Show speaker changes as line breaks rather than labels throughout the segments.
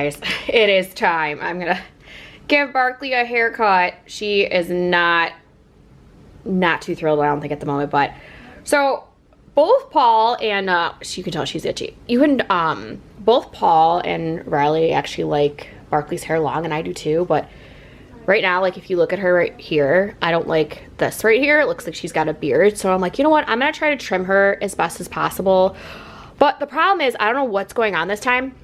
guys, it is time. I'm gonna give Barkley a haircut. She is not too thrilled, I don't think, at the moment, but so both Paul and you can tell she's itchy. You can both Paul and Riley actually like Barkley's hair long, and I do too, but right now, like, if you look at her right here, I don't like this right here. It looks like she's got a beard, so I'm like, you know what, I'm gonna try to trim her as best as possible. But the problem is, I don't know what's going on this time.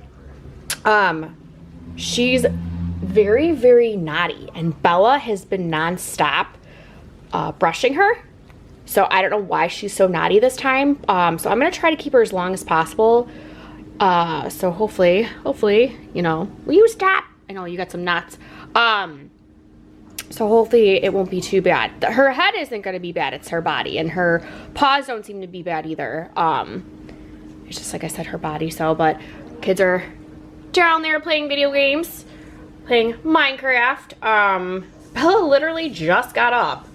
She's very, very naughty, and Bella has been nonstop brushing her. So I don't know why she's so naughty this time. So I'm gonna try to keep her as long as possible. So hopefully, you know, will you stop? I know you got some nuts. So hopefully it won't be too bad. Her head isn't gonna be bad, it's her body, and her paws don't seem to be bad either. It's just, like I said, her body. So, but kids are down there playing video games, playing Minecraft. Bella literally just got up.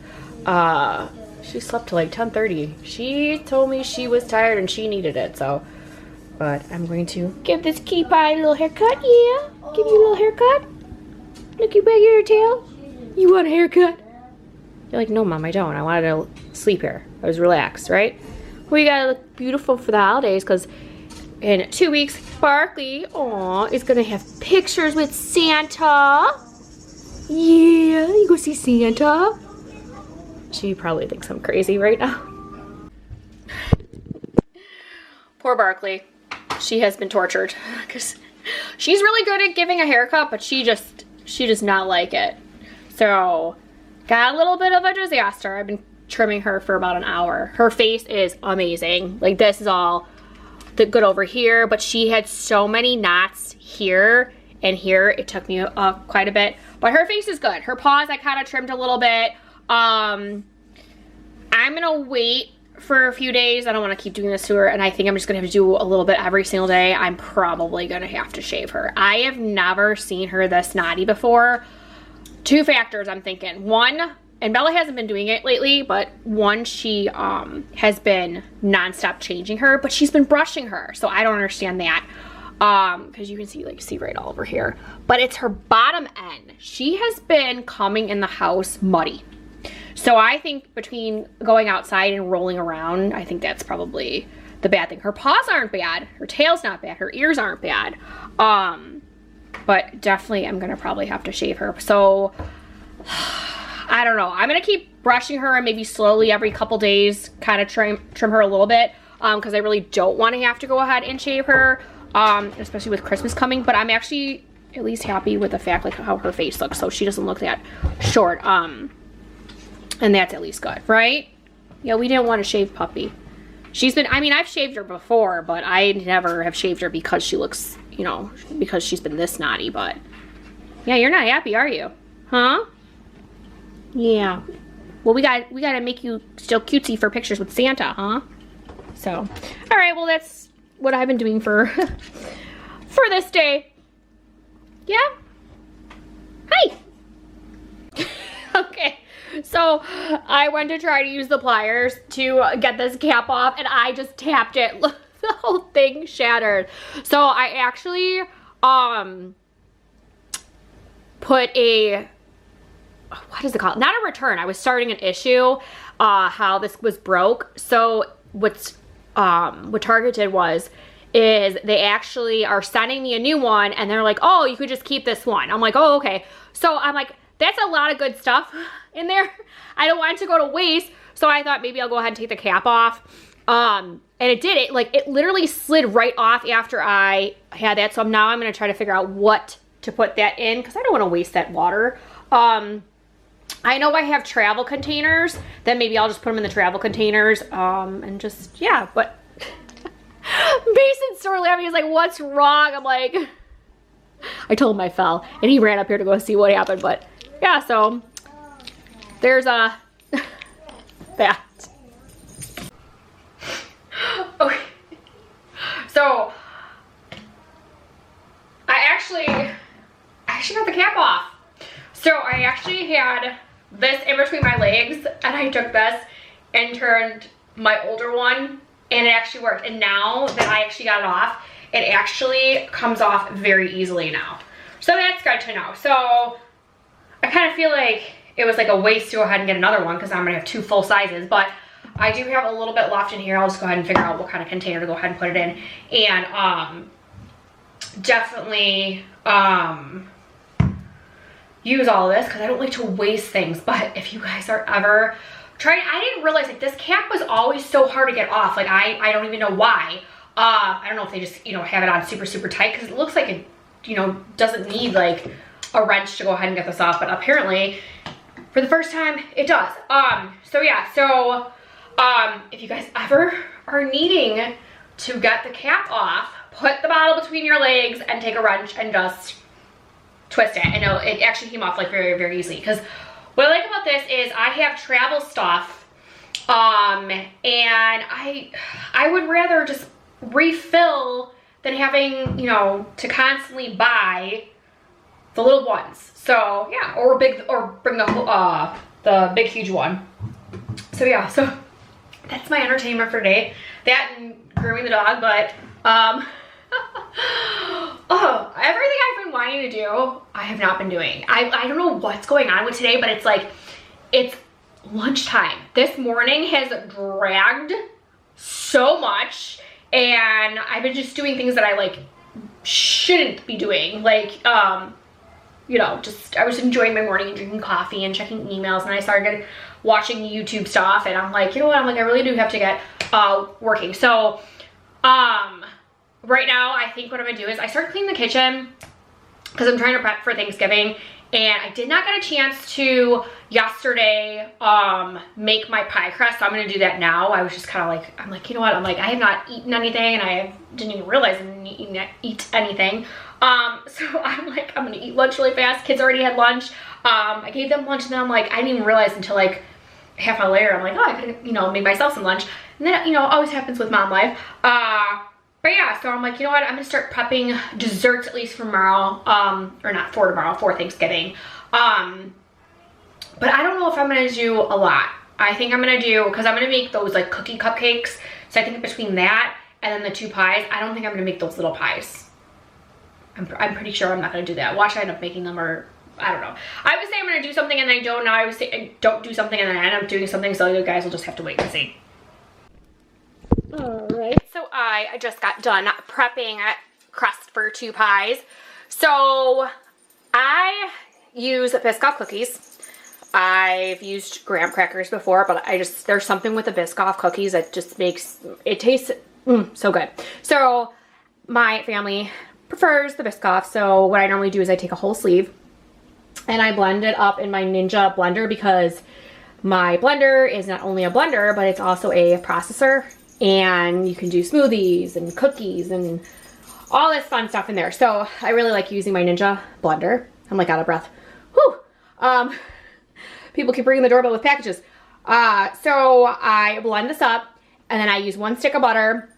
She slept till like 10:30. She told me she was tired and she needed it, so. But I'm going to give this kitty pie a little haircut, yeah? Give you a little haircut? Look, you back your tail? You want a haircut? You're like, no, Mom, I don't. I wanted to sleep here. I was relaxed, right? We gotta look beautiful for the holidays, because in 2 weeks, Barkley, is gonna have pictures with Santa. Yeah, you go see Santa. She probably thinks I'm crazy right now. Poor Barkley. She has been tortured, because she's really good at giving a haircut, but she does not like it. So, got a little bit of a disaster. I've been trimming her for about an hour. Her face is amazing. Like, this is all the good over here, but she had so many knots here and here. It took me quite a bit, but her face is good. Her paws, I kind of trimmed a little bit. I'm gonna wait for a few days. I don't want to keep doing this to her, and I think I'm just gonna have to do a little bit every single day. I'm probably gonna have to shave her. I have never seen her this naughty before. Two factors I'm thinking. One, and Bella hasn't been doing it lately, but one, she has been nonstop changing her, but she's been brushing her, so I don't understand that. Because you can see right all over here, but it's her bottom end. She has been coming in the house muddy. So I think between going outside and rolling around, I think that's probably the bad thing. Her paws aren't bad, her tail's not bad, her ears aren't bad. But definitely I'm gonna probably have to shave her. So I don't know. I'm gonna keep brushing her and maybe slowly every couple days kind of trim her a little bit, because I really don't want to have to go ahead and shave her, especially with Christmas coming. But I'm actually at least happy with the fact, like, how her face looks, so she doesn't look that short. And that's at least good, right? Yeah, we didn't want to shave Puppy. She's been, I mean, I've shaved her before, but I never have shaved her because she looks, you know, because she's been this naughty. But yeah, you're not happy, are you? Huh? Yeah. Well, we gotta make you still cutesy for pictures with Santa, huh? So, all right. Well, that's what I've been doing for for this day. Yeah. Hi. Okay. So I went to try to use the pliers to get this cap off, and I just tapped it. Look, the whole thing shattered. So I actually put a, what is it called? Not a return. I was starting an issue how this was broke. So what Target did is they actually are sending me a new one, and they're like, oh, you could just keep this one. I'm like, oh, okay. So I'm like, that's a lot of good stuff in there. I don't want it to go to waste. So I thought maybe I'll go ahead and take the cap off. And it did it. Like, it literally slid right off after I had that. So now I'm going to try to figure out what to put that in, because I don't want to waste that water. I know I have travel containers. Then maybe I'll just put them in the travel containers. And just, yeah. But Mason started laughing. He's like, what's wrong? I'm like, I told him I fell. And he ran up here to go see what happened. But yeah, so there's that. Okay. So I actually got the cap off. So I actually had this in between my legs, and I took this and turned my older one, and it actually worked. And now that I actually got it off, it actually comes off very easily now. So that's good to know. So I kind of feel like it was like a waste to go ahead and get another one because I'm gonna have 2 full sizes, but I do have a little bit left in here. I'll just go ahead and figure out what kind of container to go ahead and put it in. And definitely use all of this because I don't like to waste things. But if you guys are ever trying, I didn't realize like this cap was always so hard to get off. Like I don't even know why. I don't know if they just, you know, have it on super, super tight because it looks like it, you know, doesn't need like a wrench to go ahead and get this off, but apparently for the first time it does. So yeah, so if you guys ever are needing to get the cap off, put the bottle between your legs and take a wrench and just twist it. And it actually came off like very, very easily. Because what I like about this is I have travel stuff, and I would rather just refill than having, you know, to constantly buy the little ones. So yeah, or bring the big huge one. So yeah, so that's my entertainment for today. That and grooming the dog, but oh, everything I've been wanting to do, I have not been doing. I don't know what's going on with today, but it's like, it's lunchtime. This morning has dragged so much, and I've been just doing things that I like shouldn't be doing. Like, you know, just, I was enjoying my morning and drinking coffee and checking emails, and I started watching YouTube stuff, and I'm like, you know what, I'm like, I really do have to get working. So, right now, I think what I'm gonna do is I start cleaning the kitchen because I'm trying to prep for Thanksgiving, and I did not get a chance to yesterday make my pie crust, so I'm gonna do that now. I was just kind of like, I'm like, you know what, I'm like, I have not eaten anything, and I didn't even realize I didn't eat anything. So I'm like, I'm gonna eat lunch really fast. Kids already had lunch. I gave them lunch, and then I'm like, I didn't even realize until like half an hour later, I'm like, oh, I could, you know, make myself some lunch. And then, you know, always happens with mom life. But yeah, so I'm like, you know what, I'm gonna start prepping desserts at least for tomorrow, or not for tomorrow, for Thanksgiving. But I don't know if I'm gonna do a lot. I think I'm gonna do, because I'm gonna make those like cookie cupcakes. So I think between that and then the 2 pies, I don't think I'm gonna make those little pies. I'm pretty sure I'm not gonna do that. Watch I end up making them, or I don't know. I would say I'm gonna do something and I don't. Now I would say I don't do something and then I end up doing something, so you guys will just have to wait and see. Alright, so I just got done prepping a crust for 2 pies. So I use Biscoff cookies. I've used graham crackers before, but there's something with the Biscoff cookies that just makes it taste so good. So my family prefers the Biscoff, so what I normally do is I take a whole sleeve and I blend it up in my Ninja blender, because my blender is not only a blender, but it's also a processor, and you can do smoothies and cookies and all this fun stuff in there. So I really like using my Ninja blender. I'm like out of breath. Whew. People keep ringing the doorbell with packages. So I blend this up, and then I use 1 stick of butter,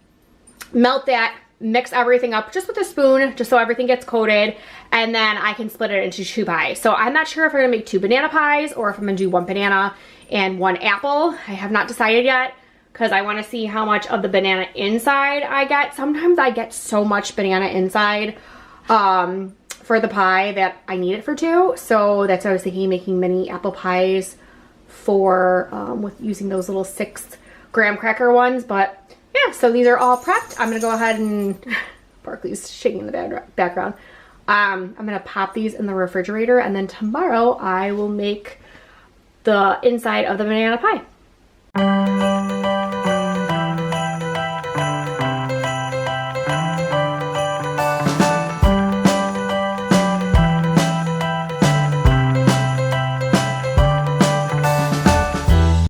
melt that, mix everything up just with a spoon, just so everything gets coated, and then I can split it into 2 pies. So I'm not sure if I'm gonna make 2 banana pies or if I'm gonna do 1 banana and 1 apple. I have not decided yet, because I want to see how much of the banana inside I get. Sometimes I get so much banana inside for the pie that I need it for 2. So that's why I was thinking, making mini apple pies for with using those little 6 graham cracker ones. But yeah, so these are all prepped. I'm gonna go ahead and Barkley's shaking in the background. I'm gonna pop these in the refrigerator, and then tomorrow I will make the inside of the banana pie.